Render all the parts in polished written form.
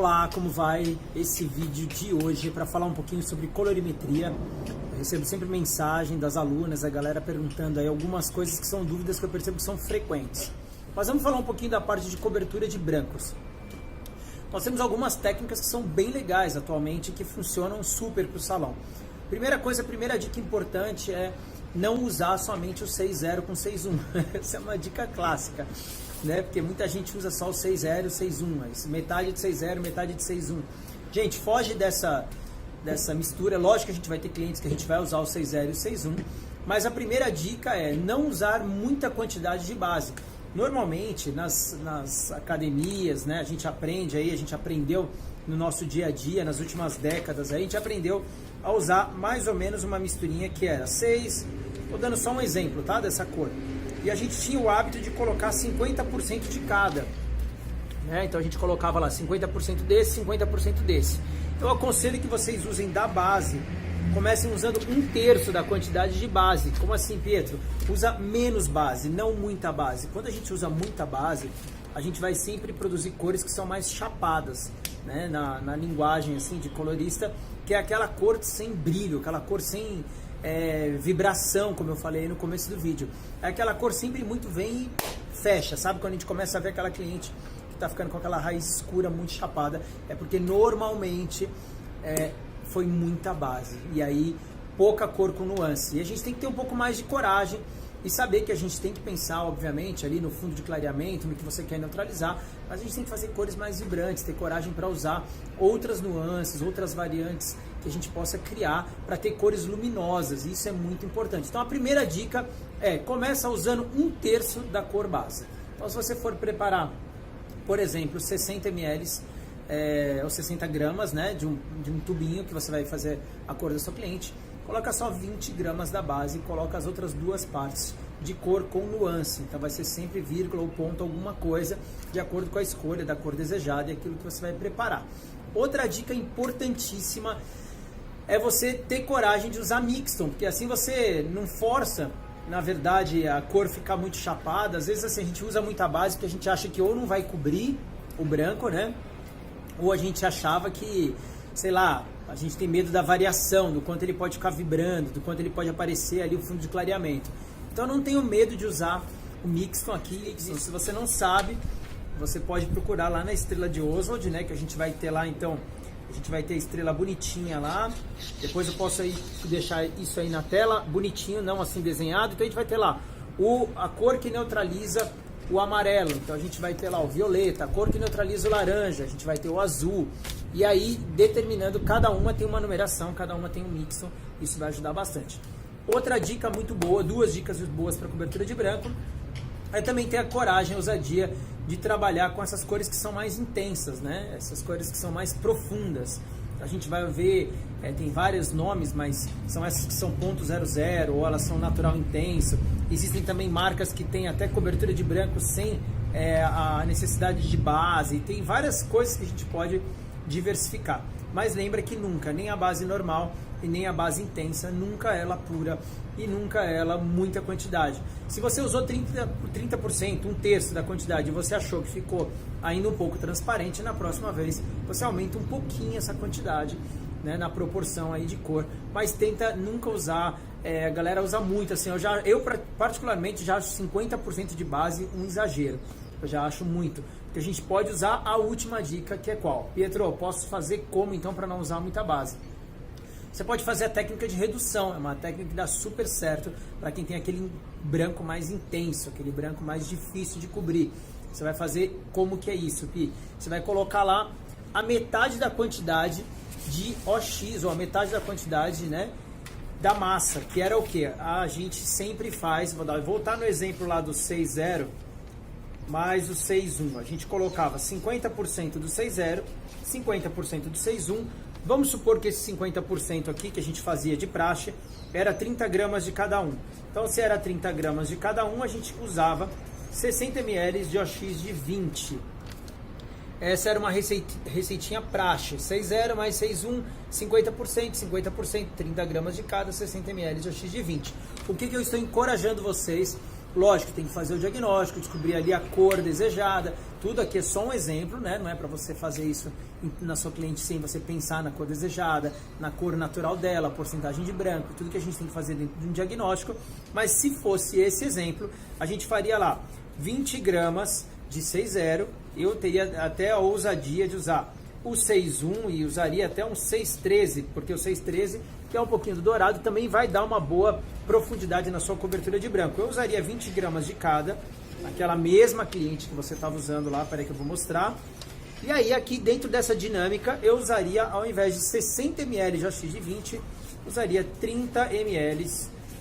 Olá, como vai? Esse vídeo de hoje é para falar um pouquinho sobre colorimetria. Eu recebo sempre mensagem das alunas, a galera perguntando aí algumas coisas que são dúvidas que eu percebo que são frequentes. Mas vamos falar um pouquinho da parte de cobertura de brancos. Nós temos algumas técnicas que são bem legais atualmente, que funcionam super para o salão. Primeira coisa, a primeira dica importante é não usar somente o 6.0 com 6.1. Essa é uma dica clássica, né? Porque muita gente usa só o 6.0 e o 6.1, metade de 6.0, metade de 6.1. Gente, foge dessa mistura. Lógico que a gente vai ter clientes que a gente vai usar o 6.0 e o 6.1, mas a primeira dica é não usar muita quantidade de base. Normalmente, nas academias, né, a gente aprendeu no nosso dia a dia, nas últimas décadas, a gente aprendeu a usar mais ou menos uma misturinha que era 6, estou dando só um exemplo, tá, dessa cor. E a gente tinha o hábito de colocar 50% de cada, né? Então a gente colocava lá 50% desse, 50% desse. Eu aconselho que vocês usem da base, comecem usando 1/3 da quantidade de base. Como assim, Pietro? Usa menos base, não muita base. Quando a gente usa muita base, a gente vai sempre produzir cores que são mais chapadas, né? Na linguagem assim de colorista, que é aquela cor sem brilho, aquela cor sem vibração, como eu falei no começo do vídeo. É aquela cor sempre muito vem e fecha, sabe? Quando a gente começa a ver aquela cliente que está ficando com aquela raiz escura muito chapada, é porque normalmente foi muita base, e aí pouca cor com nuance. E a gente tem que ter um pouco mais de coragem e saber que a gente tem que pensar, obviamente, ali no fundo de clareamento, no que você quer neutralizar, mas a gente tem que fazer cores mais vibrantes, ter coragem para usar outras nuances, outras variantes que a gente possa criar para ter cores luminosas, e isso é muito importante. Então a primeira dica é, começa usando 1/3 da cor base. Então se você for preparar, por exemplo, 60 ml, ou 60 gramas, né, de um tubinho que você vai fazer a cor da sua cliente, coloca só 20 gramas da base e coloca as outras duas partes de cor com nuance. Então vai ser sempre vírgula ou ponto, alguma coisa, de acordo com a escolha da cor desejada e aquilo que você vai preparar. Outra dica importantíssima é você ter coragem de usar mixton, porque assim você não força, na verdade, a cor ficar muito chapada. Às vezes assim, a gente usa muita base porque a gente acha que ou não vai cobrir o branco, né? Ou a gente achava que, sei lá, a gente tem medo da variação, do quanto ele pode ficar vibrando, do quanto ele pode aparecer ali o fundo de clareamento. Então eu não tenho medo de usar o mixton aqui. Se você não sabe, você pode procurar lá na estrela de Oswald, né, que a gente vai ter lá, então, a gente vai ter a estrela bonitinha lá. Depois eu posso aí deixar isso aí na tela, bonitinho, não assim desenhado. Então a gente vai ter lá a cor que neutraliza o amarelo, então a gente vai ter lá o violeta, a cor que neutraliza o laranja, a gente vai ter o azul, e aí determinando, cada uma tem uma numeração, cada uma tem um mixton, isso vai ajudar bastante. Outra dica muito boa, duas dicas boas para cobertura de branco, é também ter a coragem, a ousadia de trabalhar com essas cores que são mais intensas, né? Essas cores que são mais profundas. A gente vai ver, tem vários nomes, mas são essas que são .00 ou elas são natural intenso. Existem também marcas que têm até cobertura de branco sem a necessidade de base. Tem várias coisas que a gente pode diversificar. Mas lembra que nunca, nem a base normal e nem a base intensa, nunca ela pura e nunca ela muita quantidade. Se você usou 30%, 1/3 da quantidade, e você achou que ficou ainda um pouco transparente, na próxima vez você aumenta um pouquinho essa quantidade, né, na proporção aí de cor, mas tenta nunca usar, a galera usa muito, assim, eu particularmente já acho 50% de base um exagero, eu já acho muito, porque a gente pode usar a última dica, que é qual? Pietro, eu posso fazer como então para não usar muita base? Você pode fazer a técnica de redução, é uma técnica que dá super certo para quem tem aquele branco mais intenso, aquele branco mais difícil de cobrir. Você vai fazer como que é isso, Pi? Você vai colocar lá a metade da quantidade de OX, ou a metade da quantidade, né, da massa, que era o que? A gente sempre faz, vou voltar no exemplo lá do 6.0 mais o 6.1. A gente colocava 50% do 6.0, 50% do 6.1. Vamos supor que esse 50% aqui que a gente fazia de praxe era 30 gramas de cada um. Então, se era 30 gramas de cada um, a gente usava 60 ml de OX de 20. Essa era uma receitinha praxe. 6.0 mais 6.1, 50%, 50%, 30 gramas de cada, 60 ml de OX de 20. O que eu estou encorajando vocês Lógico, tem que fazer o diagnóstico, descobrir ali a cor desejada. Tudo aqui é só um exemplo, né? Não é para você fazer isso na sua cliente sem você pensar na cor desejada, na cor natural dela, a porcentagem de branco, tudo que a gente tem que fazer dentro de um diagnóstico. Mas se fosse esse exemplo, a gente faria lá 20 gramas de 6,0. Eu teria até a ousadia de usar o 6,1 e usaria até um 6,13, porque o 6,13, que é um pouquinho do dourado, também vai dar uma boa profundidade na sua cobertura de branco. Eu usaria 20 gramas de cada, aquela mesma cliente que você estava usando lá, peraí que eu vou mostrar. E aí aqui dentro dessa dinâmica, eu usaria, ao invés de 60 ml de OX de 20, usaria 30 ml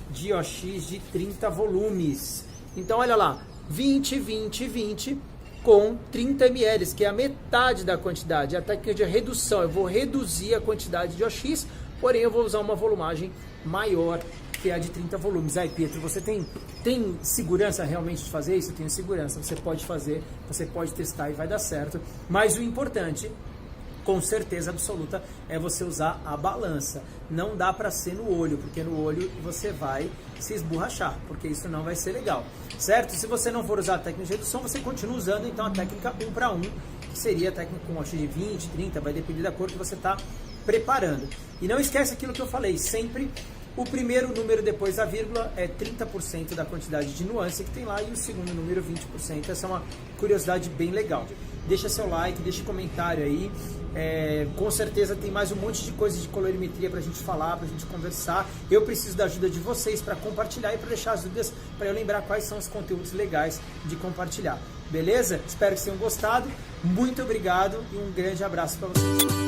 de OX de 30 volumes. Então olha lá, 20, 20, 20 com 30 ml, que é a metade da quantidade. A técnica de redução, eu vou reduzir a quantidade de OX, porém eu vou usar uma volumagem maior, que é a de 30 volumes. Aí, Pietro, você tem segurança realmente de fazer isso? Eu tenho segurança, você pode fazer, você pode testar e vai dar certo. Mas o importante, com certeza absoluta, é você usar a balança. Não dá para ser no olho, porque no olho você vai se esborrachar, porque isso não vai ser legal, certo? Se você não for usar a técnica de redução, você continua usando então a técnica 1 para 1, que seria a técnica com OX de 20, 30, vai depender da cor que você está preparando. E não esquece aquilo que eu falei, sempre o primeiro número depois da vírgula é 30% da quantidade de nuance que tem lá e o segundo número 20%. Essa é uma curiosidade bem legal. Deixa seu like, deixa comentário aí. Com certeza tem mais um monte de coisa de colorimetria pra gente falar, pra gente conversar. Eu preciso da ajuda de vocês para compartilhar e para deixar as dúvidas, para eu lembrar quais são os conteúdos legais de compartilhar. Beleza? Espero que tenham gostado. Muito obrigado e um grande abraço para vocês.